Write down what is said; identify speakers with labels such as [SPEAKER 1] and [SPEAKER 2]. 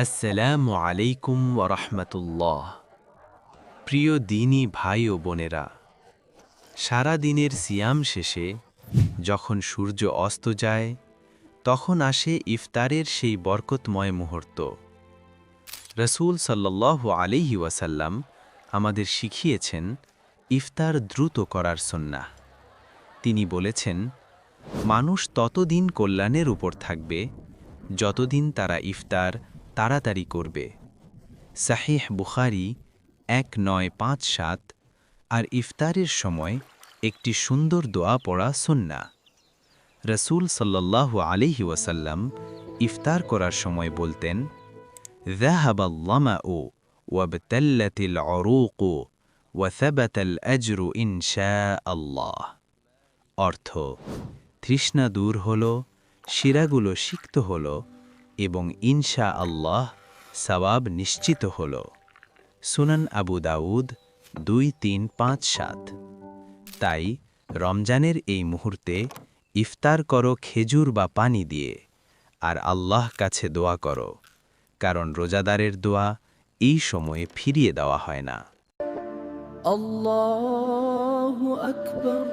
[SPEAKER 1] আসসালামু আলাইকুম ওয়া রাহমাতুল্লাহ। প্রিয় দিনী ভাই ও বোনেরা, সারা দিনের সিয়াম শেষে যখন সূর্য অস্ত যায় তখন আসে ইফতারের সেই বরকতময় মুহূর্ত। রাসূল সাল্লাল্লাহু আলাইহি ওয়াসাল্লাম আমাদের শিখিয়েছেন ইফতার দ্রুত করার সুন্নাহ। তিনি বলেছেন, মানুষ ততদিন কল্যাণের উপর থাকবে যতদিন তারা ইফতার তাড়াতাড়ি করবে। সাহিহ বুখারী 1957। আর ইফতারের সময় একটি সুন্দর দোয়া পড়া সুন্নাহ। রাসূল সাল্লাল্লাহু আলাইহি ওয়াসাল্লাম ইফতার করার সময় বলতেন, যাহাবাল লামাউ ওয়াবতাল্লাতিল উরুকু ওয়া সাবাতাল আজরু ইনশাআল্লাহ। অর্থ, তৃষ্ণা দূর হল, শিরাগুলো সিক্ত হল এবং ইনশাআল্লাহ সওয়াব নিশ্চিত হল। সুনান আবু দাউদ 2357। তাই রমজানের এই মুহূর্তে ইফতার করো খেজুর বা পানি দিয়ে, আর আল্লাহ কাছে দোয়া করো, কারণ রোজাদারের দোয়া এই সময়ে ফিরিয়ে দেওয়া হয় না।
[SPEAKER 2] আল্লাহু আকবার।